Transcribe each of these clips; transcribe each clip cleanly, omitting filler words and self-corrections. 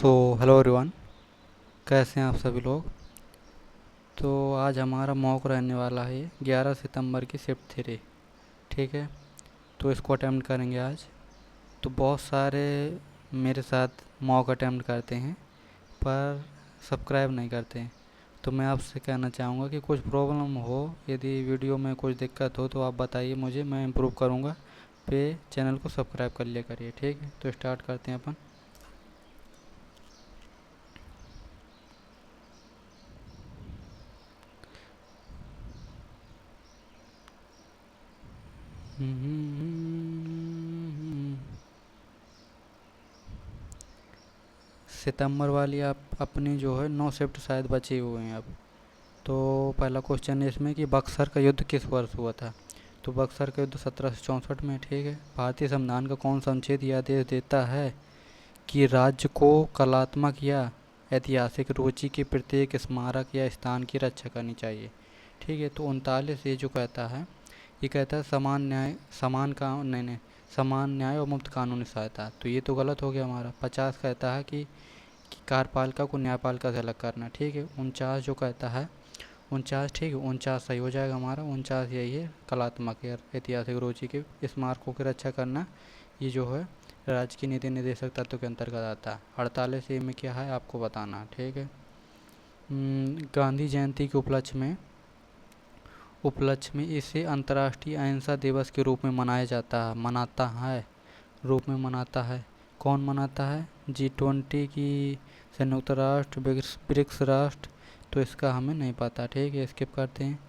Hello everyone. कैसे हैं आप सभी लोग। तो आज हमारा मॉक रहने वाला है 11 सितंबर की शिफ्ट 3। ठीक है, तो इसको अटेम्प्ट करेंगे आज। तो बहुत सारे मेरे साथ मॉक अटेम्प्ट करते हैं पर सब्सक्राइब नहीं करते हैं। तो मैं आपसे कहना चाहूँगा कि कुछ प्रॉब्लम हो, यदि वीडियो में कुछ दिक्कत हो तो आप बताइए मुझे, मैं इम्प्रूव करूँगा। पे चैनल को सब्सक्राइब कर लिया करिए। ठीक है, तो स्टार्ट करते हैं अपन। सितंबर वाली आप अपनी जो है 9 शिफ्ट शायद बचे हुए हैं अब। तो पहला क्वेश्चन है इसमें कि बक्सर का युद्ध किस वर्ष हुआ था। तो बक्सर का युद्ध 1764 में। ठीक है, भारतीय संविधान का कौन सा अनुच्छेद यह आदेश देता है कि राज्य को कलात्मक या ऐतिहासिक रुचि के प्रत्येक स्मारक या स्थान की रक्षा करनी चाहिए। ठीक है, तो 39 ये जो कहता है, ये कहता है समान न्याय, समान का नहीं नहीं समान न्याय और मुफ्त कानूनी सहायता। तो ये तो गलत हो गया हमारा। 50 कहता है कि कार्यपालिका को न्यायपालिका से अलग करना। ठीक है, 49 जो कहता है, 49 ठीक है, 49 सही हो जाएगा हमारा। 49 यही है, कलात्मक या ऐतिहासिक रुचि के स्मारकों की रक्षा करना। ये जो है राज्य की नीति निर्देशक तत्व के अंतर्गत आता है। 48 ए में क्या है आपको बताना। ठीक है, गांधी जयंती के उपलक्ष्य में इसे अंतर्राष्ट्रीय अहिंसा दिवस के रूप में मनाता है। कौन मनाता है? G20 की संयुक्त राष्ट्र, ब्रिक्स राष्ट्र। तो इसका हमें नहीं पता। ठीक है, स्किप करते हैं।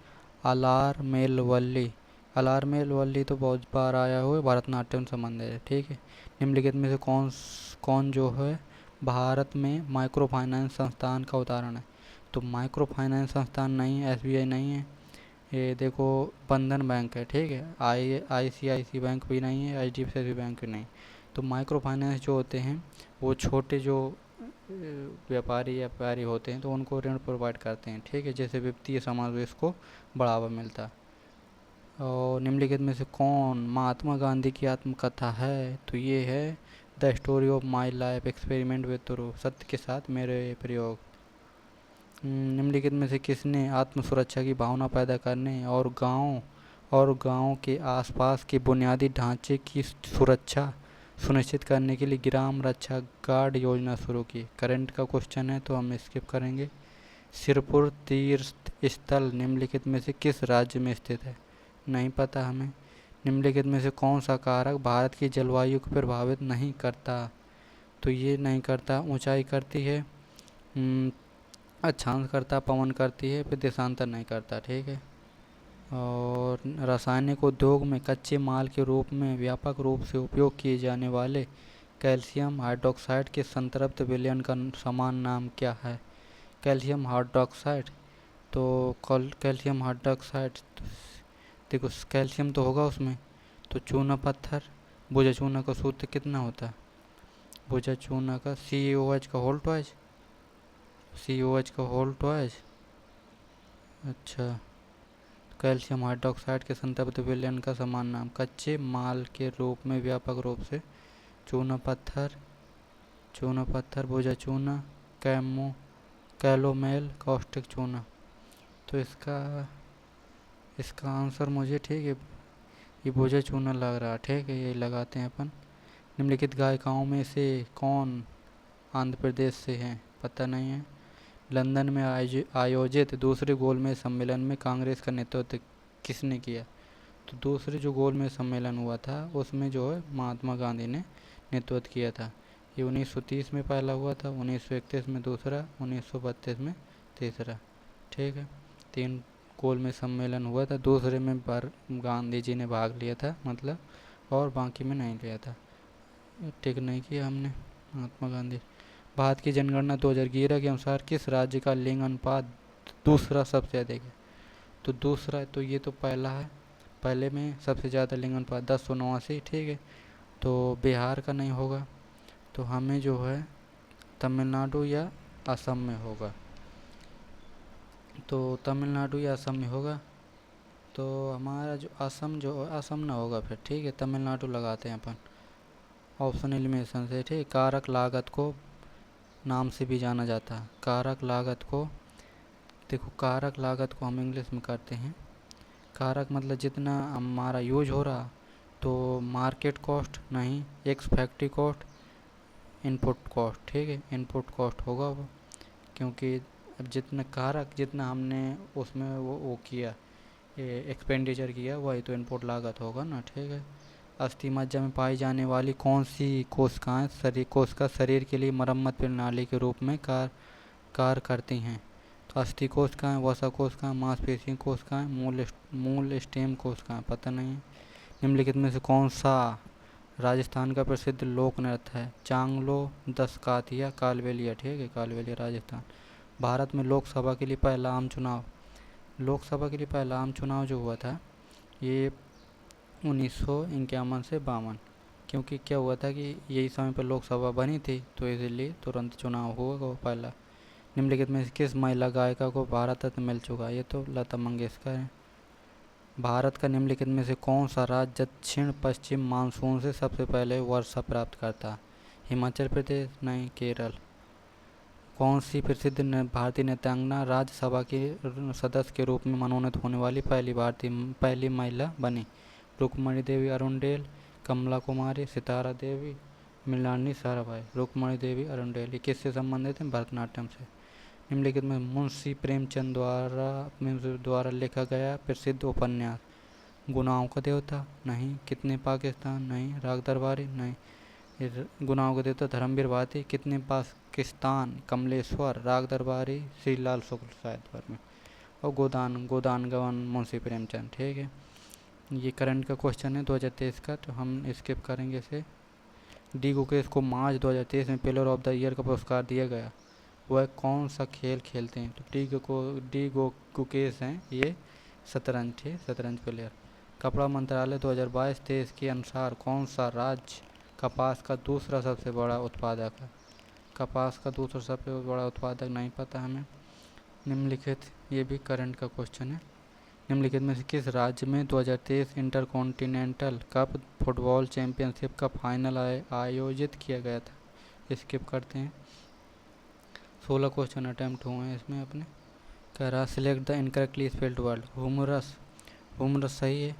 अलार मेल वल्ली तो बहुत बार आया हुआ है, भरतनाट्यम संबंधित है। ठीक है, निम्नलिखित में से कौन जो है भारत में माइक्रो फाइनेंस संस्थान का उदाहरण है। तो माइक्रो फाइनेंस संस्थान नहीं है, SBI नहीं है। ये देखो, बंधन बैंक है। ठीक है, ICICI बैंक भी नहीं है, HDFC बैंक भी नहीं। तो माइक्रो फाइनेंस जो होते हैं वो छोटे जो व्यापारी होते हैं, तो उनको ऋण प्रोवाइड करते हैं। ठीक है, जैसे वित्तीय समावेश को बढ़ावा मिलता है। और निम्नलिखित में से कौन महात्मा गांधी की आत्मकथा है। तो ये है the story of my life experiment with true, सत्य के साथ मेरे प्रयोग। निम्नलिखित में से किसने आत्म सुरक्षा की भावना पैदा करने और गांव के आसपास के बुनियादी ढांचे की सुरक्षा सुनिश्चित करने के लिए ग्राम रक्षा गार्ड योजना शुरू की। करंट का क्वेश्चन है तो हम स्किप करेंगे। सिरपुर तीर्थ स्थल निम्नलिखित में से किस राज्य में स्थित है? नहीं पता हमें। निम्नलिखित में से कौन सा कारक भारत की जलवायु को प्रभावित नहीं करता? तो ये नहीं करता, ऊंचाई करती है, अक्षांश करता, पवन करती है, फिर देशांतर नहीं करता। ठीक है, और रासायनिक उद्योग में कच्चे माल के रूप में व्यापक रूप से उपयोग किए जाने वाले कैल्शियम हाइड्रोक्साइड के संतृप्त विलयन का समान नाम क्या है? Calcium hydroxide. तो कैल्शियम हाइड्रोक्साइड, देखो कैल्शियम तो होगा उसमें, तो चूना पत्थर। भुजा चूना का सूत्र कितना होता है? भुजा चूना का CaOH का होल ट्वाइस। अच्छा, कैल्शियम हाइड्रोक्साइड के संतृप्त विलयन का समान नाम कच्चे माल के रूप में व्यापक रूप से चूना पत्थर, भुजा चूना, कैलोमेल, कॉस्टिक चूना। तो इसका आंसर मुझे, ठीक है, ये भुजा चूना लग रहा है। ठीक है, ये लगाते हैं अपन। निम्नलिखित गायिकाओं में से कौन आंध्र प्रदेश से हैं? पता नहीं है। लंदन में आयोजित दूसरे गोलमेज सम्मेलन में कांग्रेस का नेतृत्व किसने किया? तो दूसरे जो गोलमेज सम्मेलन हुआ था उसमें जो है महात्मा गांधी ने नेतृत्व किया था। ये 1930 में पहला हुआ था, 1931 में दूसरा, 1932 में तीसरा। ठीक है, 3 गोलमेज सम्मेलन हुआ था, दूसरे में गांधी जी ने भाग लिया था मतलब, और बाकी में नहीं लिया था। ठीक नहीं किया हमने। महात्मा गांधी। भारत की जनगणना 2011 के अनुसार किस राज्य का लिंग अनुपात दूसरा सबसे अधिक है? तो दूसरा, तो ये तो पहला है, पहले में सबसे ज़्यादा लिंग अनुपात 10,89। ठीक है, तो बिहार का नहीं होगा, तो हमें जो है तमिलनाडु या असम में होगा। तो तमिलनाडु या असम में होगा। तो हमारा जो असम ना होगा फिर। ठीक है, तमिलनाडु लगाते हैं अपन ऑप्शन एलिमिनेशन से। ठीक, कारक लागत को नाम से भी जाना जाता है। कारक लागत को, देखो कारक लागत को हम इंग्लिश में करते हैं, कारक मतलब जितना हमारा यूज हो रहा, तो मार्केट कॉस्ट नहीं, ex factory cost, input cost, ठीक है, इनपुट कॉस्ट होगा वो, क्योंकि अब जितना कारक जितना हमने उसमें वो किया, एक्सपेंडिचर किया, वही तो इनपुट लागत होगा ना, ठीक है। अस्थि मज्जा में पाई जाने वाली कौन सी कोशिकाएं कोशिका शरीर के लिए मरम्मत प्रणाली के रूप में कार्य करती हैं? तो अस्थि कोशिकाएं, वसा कोशिकाएं, मांसपेशी कोशिकाएं, मूल स्टेम कोशिकाएं, पता नहीं है। निम्नलिखित में से कौन सा राजस्थान का प्रसिद्ध लोक नृत्य है? चांगलो, दशकाठिया, कालबेलिया, ठीक है, कालबेलिया राजस्थान। भारत में लोकसभा के लिए पहला आम चुनाव, लोकसभा के लिए पहला आम चुनाव जो हुआ था ये 1951 से 52, क्योंकि क्या हुआ था कि यही समय पर लोकसभा बनी थी, तो इसीलिए तुरंत चुनाव हुआ वो पहला। निम्नलिखित में से किस महिला गायिका को भारत रत्न मिल चुका है? ये तो लता मंगेशकर है। भारत का निम्नलिखित में से कौन सा राज्य दक्षिण पश्चिम मानसून से सबसे पहले वर्षा प्राप्त करता है? हिमाचल प्रदेश नहीं, केरल। कौन सी प्रसिद्ध भारतीय नृत्यांगना राज्यसभा की सदस्य के रूप में मनोनीत होने वाली पहली महिला बनी? रुक्मणी देवी अरुणडेल, कमला कुमारी, सितारा देवी, मृणालिनी साराभाई। रुक्मणी देवी अरुणडेल, ये किससे संबंधित है? भरतनाट्यम से। निम्नलिखित में मुंशी प्रेमचंद द्वारा लिखा गया प्रसिद्ध उपन्यास? गुनाहों का देवता नहीं, कितने पाकिस्तान नहीं, राग दरबारी नहीं। गुनाहों का देवता धर्मवीर भारती, कितने पाकिस्तान कमलेश्वर, राग दरबारी श्रीलाल शुक्ल शायद में, और गोदान गवन मुंशी प्रेमचंद, ठीक है। ये करंट का क्वेश्चन है 2023 का, तो हम स्किप करेंगे इसे। डी गुकेश को मार्च 2023 में प्लेयर ऑफ द ईयर का पुरस्कार दिया गया, वह कौन सा खेल खेलते हैं? तो डी गुकेश हैं ये शतरंज प्लेयर। कपड़ा मंत्रालय 2022-23 के अनुसार कौन सा राज्य कपास का दूसरा सबसे बड़ा उत्पादक है? कपास का दूसरा सबसे बड़ा उत्पादक नहीं पता हमें। निम्नलिखित, ये भी करंट का क्वेश्चन है, निम्नलिखित में से किस राज्य में 2023 इंटरकॉन्टिनेंटल कप फुटबॉल चैंपियनशिप का फाइनल आयोजित किया गया था? स्किप करते हैं। 16 क्वेश्चन अटैम्प्ट हुए हैं इसमें अपने। कह रहा select the incorrectly spelled word. Humras सही है।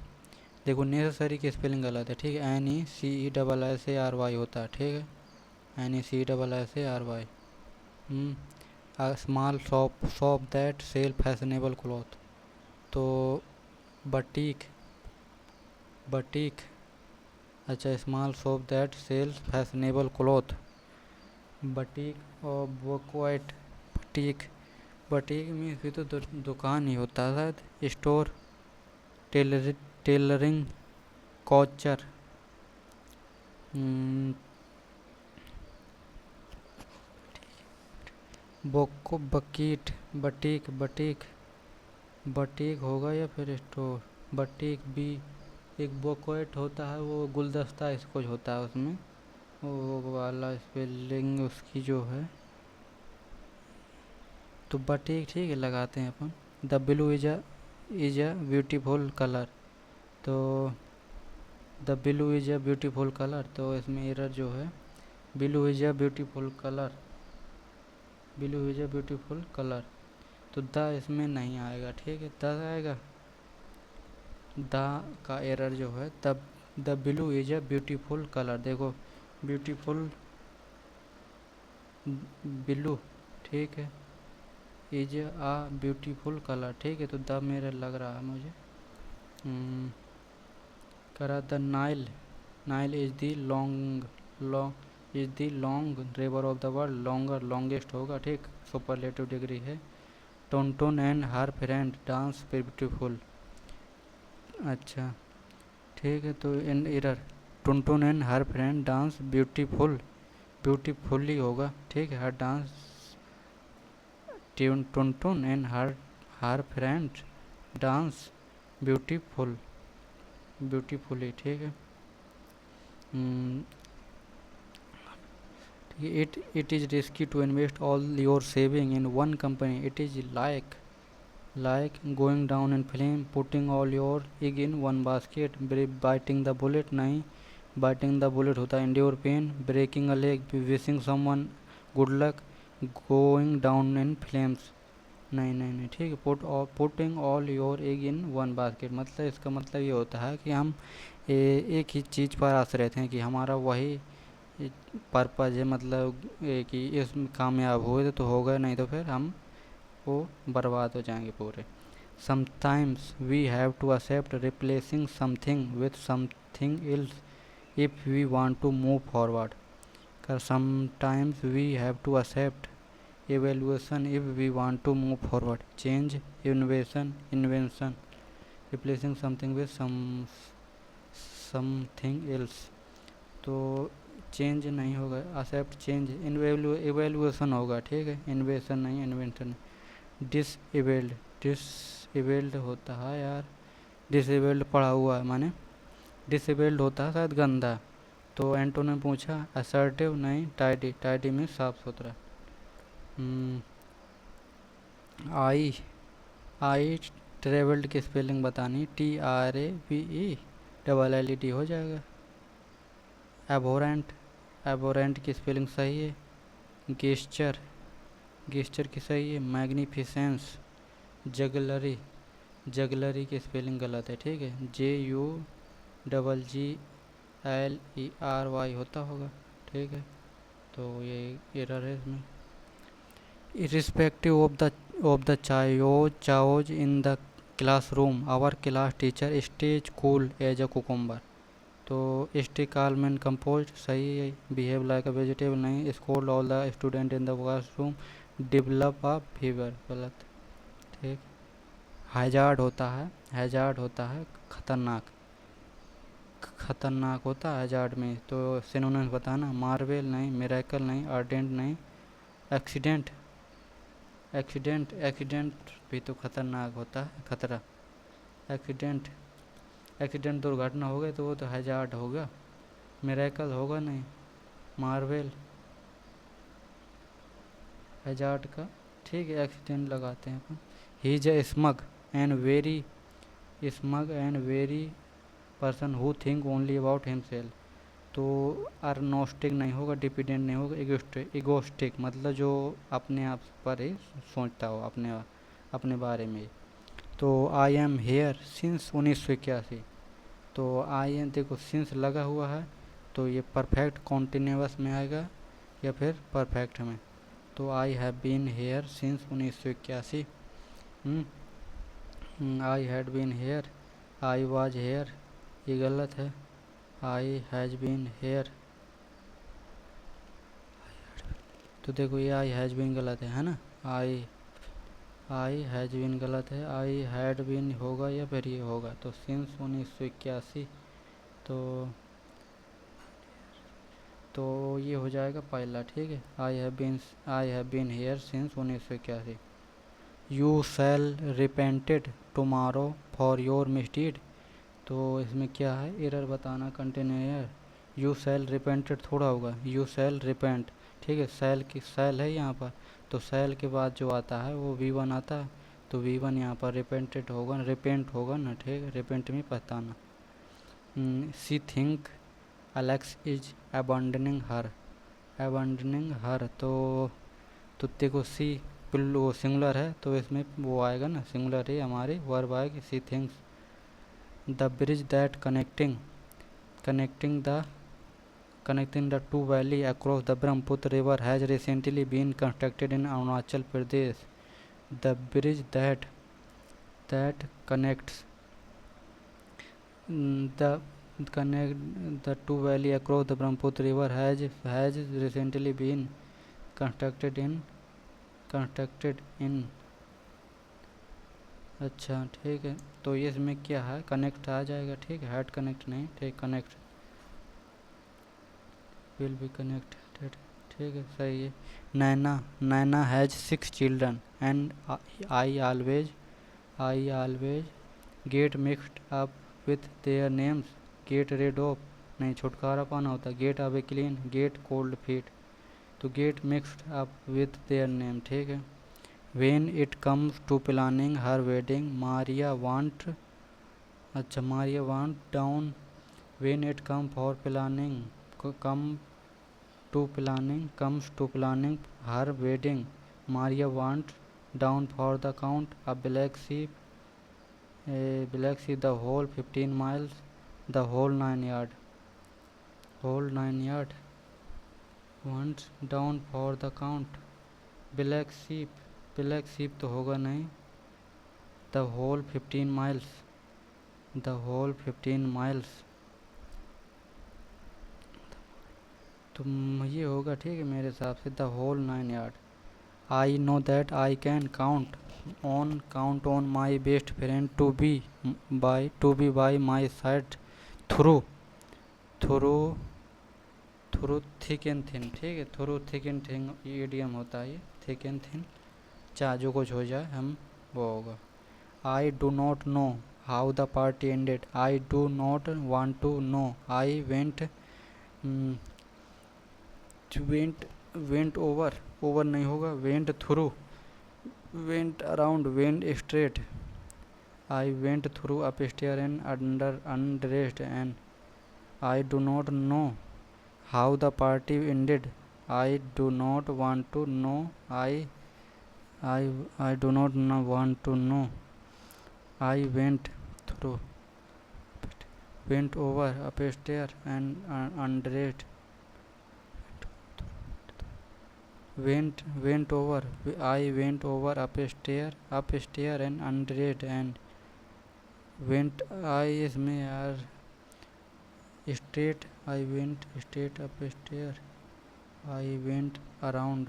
देखो नेसेसरी की स्पेलिंग गलत है, ठीक है, NECESSARY होता है, ठीक है, NECESSARY। Small shop that sell fashionable cloth, तो बटीक, अच्छा, small shop that sells fashionable cloth, boutique. और बोक्वाइट, बटीक मीन्स भी तो दुकान ही होता है शायद, स्टोर, टेलरिंग, कोचर, बटीक होगा या फिर स्टोर? बटीक भी। एक बोक्वेट होता है वो गुलदस्ता इसको होता है, उसमें वो वाला स्पेलिंग उसकी जो है, तो बटीक ठीक है, लगाते हैं अपन। The blue is a beautiful colour, तो the blue is a beautiful colour, तो इसमें एरर जो है blue is a beautiful colour, तो द इसमें नहीं आएगा, ठीक है, द आएगा, द का एरर जो है, तब the blue is a beautiful colour. देखो ब्यूटीफुल ब्लू, ठीक है, इज आ ब्यूटीफुल कलर, ठीक है, तो द मेरा लग रहा है मुझे। करा the Nile is the long river of the world, longest होगा, ठीक, सुपरलेटिव डिग्री है। Tuntun and her friend dance beautiful, अच्छा ठीक है, तो इन error Tuntun and her friend dance beautifully होगा, ठीक है, her dance Tuntun and her friend dance beautifully, ठीक है। It is risky to invest all your saving in one company, it is like going down in flame, putting all your egg in one basket, biting the bullet नहीं, biting the bullet होता है endure pain, breaking a leg, wishing someone good luck, going down in flames. नहीं नहीं नहीं, ठीक है। Putting all your egg in one basket, मतलब इसका मतलब ये होता है कि हम एक ही चीज़ पर आश्रित हैं, कि हमारा वही पर्पज़ है, मतलब कि इसमें कामयाब हुए तो होगा, नहीं तो फिर हम वो बर्बाद हो जाएंगे पूरे। Sometimes we have to accept replacing something with something else if we want to move forward. Sometimes we have to accept evaluation if we want to move forward, change, invention, replacing something with something else। तो change नहीं होगा, accept change, evaluation होगा, ठीक है, इन्वेशन नहीं, invention. Disabled, disabled होता है यार, डिसएबल्ड पढ़ा हुआ है माने, डिसएबल्ड होता है शायद गंदा। तो एंटो ने पूछा असर्टिव नहीं, टाइडी, टाइडी में साफ सुथरा। आई आई ट्रेवल्ड की स्पेलिंग बतानी, TRAVELED हो जाएगा। एबोरेंट, एबोरेंट की स्पेलिंग सही है। गेस्चर, गेस्चर की सही है। मैग्निफिसेंस, जगलरी, जगलरी की स्पेलिंग गलत है, ठीक है, JUGGLERY होता होगा, ठीक है, तो ये एरर है इसमें। Irrespective of the chaos in the classroom, our class teacher stays cool as a cucumber। तो stay calm and composed सही है। behave like a vegetable नहीं। scold all the student in the classroom, develop a fever गलत, ठीक। Hazard होता है, hazard होता है खतरनाक, खतरनाक होता है हैजार्ड में। तो सिनोनिम्स बताना, मार्वेल नहीं, मिरेकल नहीं, अर्डेंट नहीं, एक्सीडेंट, एक्सीडेंट, एक्सीडेंट भी तो खतरनाक होता है, खतरा। एक्सीडेंट, एक्सीडेंट दुर्घटना हो गई तो वो तो हैजार्ड होगा, मिरेकल होगा नहीं, मार्वेल हैजार्ड का, ठीक है, एक्सीडेंट लगाते हैं अपन। He is a smug and very person who think only about himself. तो अर्नोस्टिक नहीं होगा, डिपेंडेंट नहीं होगा, इगोस्टिक मतलब जो अपने आप पर ही सोचता हो, अपने बारे में। तो आई एम हेयर सिंस 1981। तो आई एम, देखो सिंस लगा हुआ है, तो ये परफेक्ट कॉन्टिन्यूअस में आएगा या फिर परफेक्ट में। तो I have been here since 1981। I had been here, I was here, ये गलत है। आई हैज बीन हेयर, तो देखो ये आई हैज बीन गलत है ना, आई हैज बीन गलत है, आई हैड बीन होगा या फिर ये होगा। तो सिंस 1981, तो ये हो जाएगा पहला, ठीक है। I have been here since 1981। You shall repented tomorrow for your misdeed. तो इसमें क्या है, एरर बताना, कंटिन्यूअर। यू शैल रिपेंटेड थोड़ा होगा, यू शैल रिपेंट, ठीक है, शैल की शैल है यहाँ पर, तो शैल के बाद जो आता है वो V1 आता है, तो V1 यहाँ पर रिपेंटेड होगा, रिपेंट होगा ना, ठीक है, रिपेंट में पहचाना। सी थिंक एलेक्स इज अबंडनिंग हर, तो देखो सी वो सिंगुलर है, तो इसमें वो आएगा ना, सिंगुलर ही हमारी वर्ब आएगी, she thinks. The bridge that connecting the two valley across the Brahmaputra river has recently been constructed in Arunachal Pradesh। The bridge that connects the two valley across the Brahmaputra river has recently been constructed in अच्छा, ठीक है, तो ये इसमें क्या है, connect आ जाएगा, ठीक है, हैड कनेक्ट नहीं, ठीक, कनेक्ट विल बी कनेक्टेड, ठीक है, सही है। Naina has 6 children and I always get mixed up with their names, get rid of नहीं, छुटकारा पाना होता है, get away clean, get cold feet, तो get mixed up with their name, ठीक है। When it comes to planning her wedding Maria want down, when it come for planning come comes to planning her wedding. Maria went down for the count. A black sheep, the whole 15 miles, the whole 9 yard. Whole 9 yard. Went down for the count. Black sheep तो होगा नहीं. The whole 15 miles. The whole 15 miles. तो ये होगा ठीक है मेरे हिसाब से. The whole 9 yard. I know that I can count on my best friend to be by my side through through thick and thin. ठीक है, through thick and thin idiom होता है ये. थिक एंड थिन, चाहे जो कुछ हो जाए हम वो होगा. I do not know how the party ended. I do not want to know. I went over नहीं होगा. Went through, went around, went straight. I went through up stair and undressed and I do not know how the party ended. I do not want to know. I do not want to know. I went over upstairs and undressed. Went over. I went over upstairs and undressed and went. I इसमें यार straight. I went straight upstairs. I went around.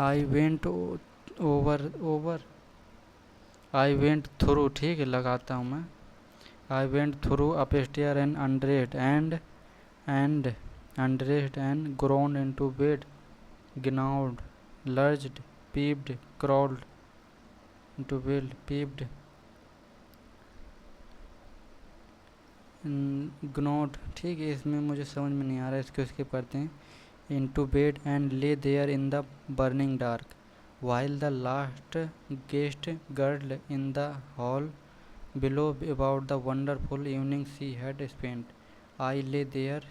I went over. I went through, ठीक है लगाता हूँ मैं. आई went through upstair and undressed and grown into bed. gnawed, lurched, peeped, crawled into bed, peeped, gnawed. ठीक है, इसमें मुझे समझ में नहीं आ रहा है, इसको स्किप करते हैं. into bed and lay there in the burning dark while the last guest gurgled in the hall below about the wonderful evening she had spent. I lay there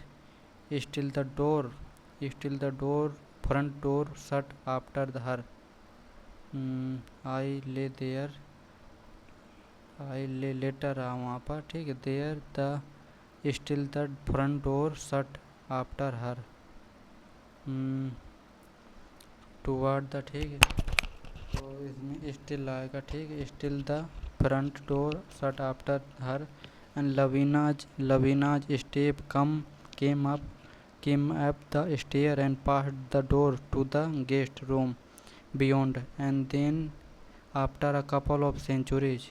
still the front door shut after her. I lay there. I lay लेटर रहा वहाँ पर, ठीक है. there the still the front door shut after her. Toward the, ठीक है. तो इसमें स्टिल आएगा, ठीक है. Still the front door shut after her and Lavina's step came up the stair and pass the door to the guest room beyond and then after a couple of centuries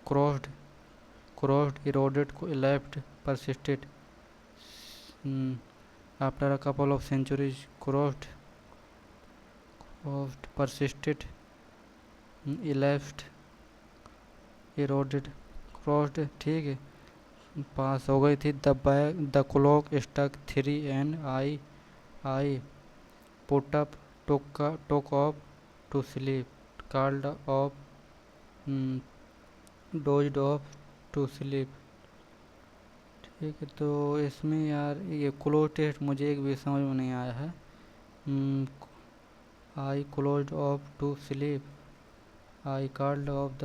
crossed, eroded, left, persisted. After a couple of centuries, crossed, persisted, elapsed, eroded, crossed. ठीक है, पास हो गई थी. The clock stuck 3 and I put up took off to sleep. Called off, dozed off to sleep. ठीक है, तो इसमें यार ये क्लोज टेस्ट मुझे एक भी समझ में नहीं आया है. I closed off to sleep. I called off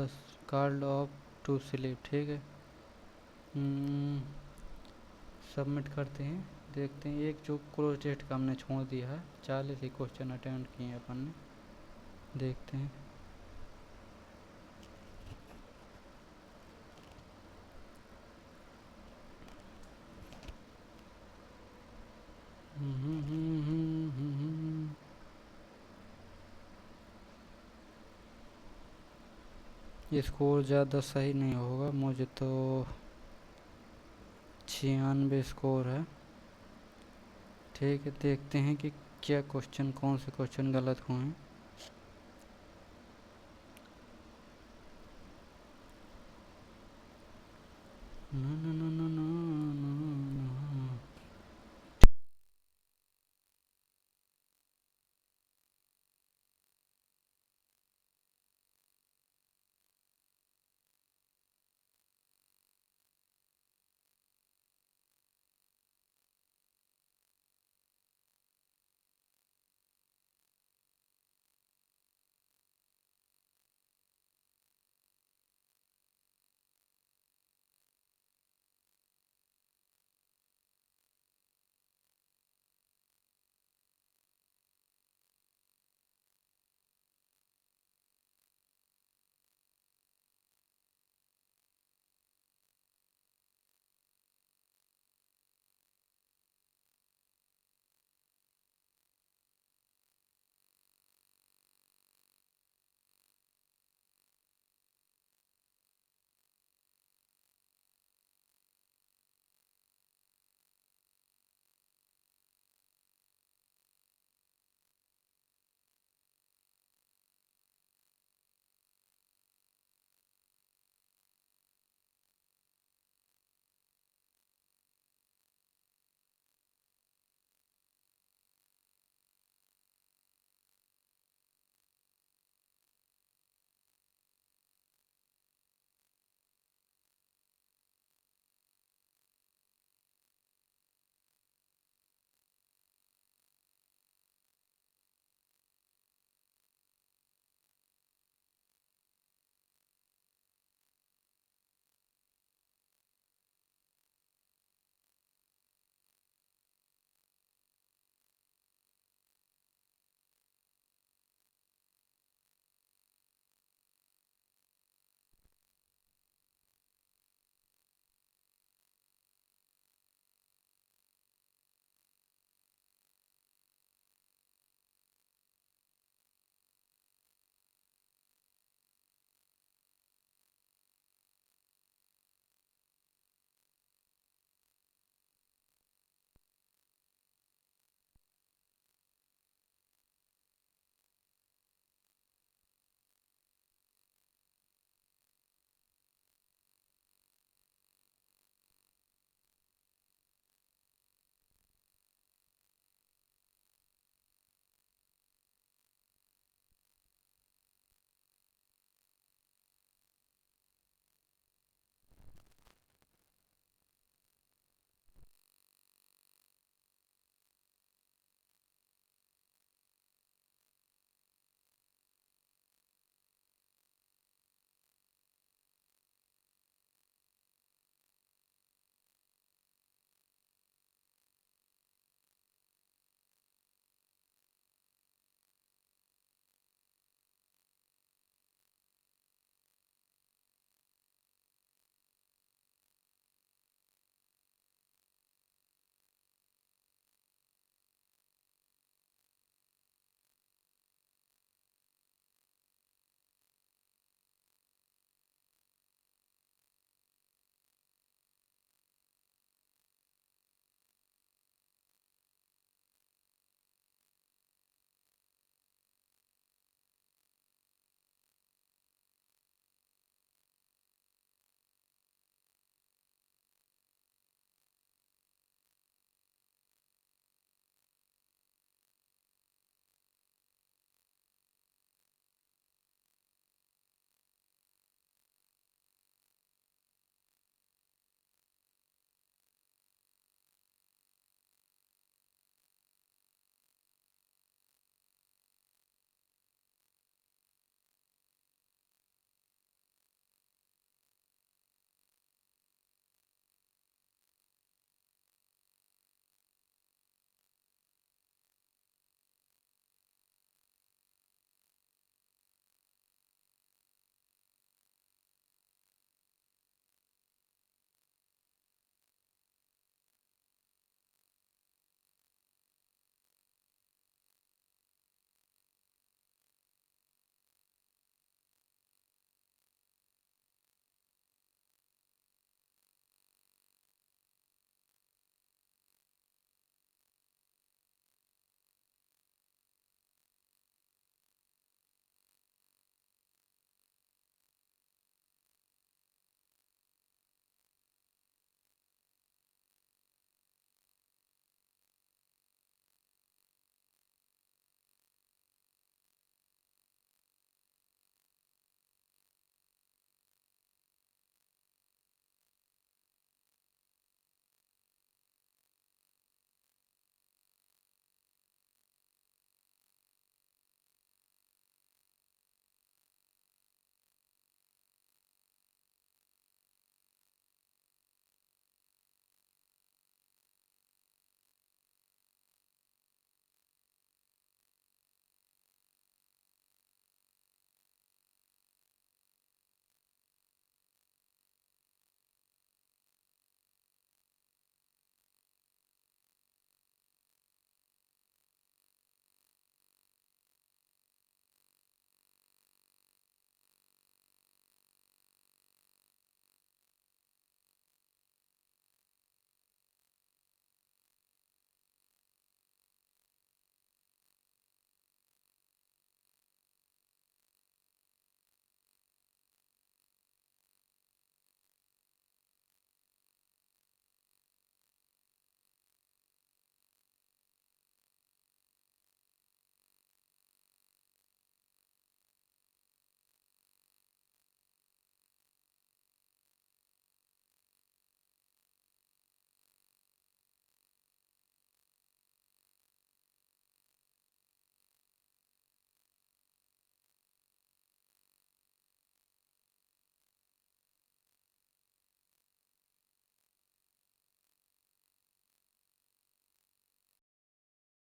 to sleep. ठीक है, सबमिट करते हैं. देखते हैं, एक जो क्लोज टेस्ट का हमने छोड़ दिया है. 40 ही क्वेश्चन अटेम्प्ट किए हैं अपन ने. देखते हैं. स्कोर ज़्यादा सही नहीं होगा, मुझे तो 96 स्कोर है. ठीक है, देखते हैं कि क्या क्वेश्चन, कौन से क्वेश्चन गलत हुए हैं.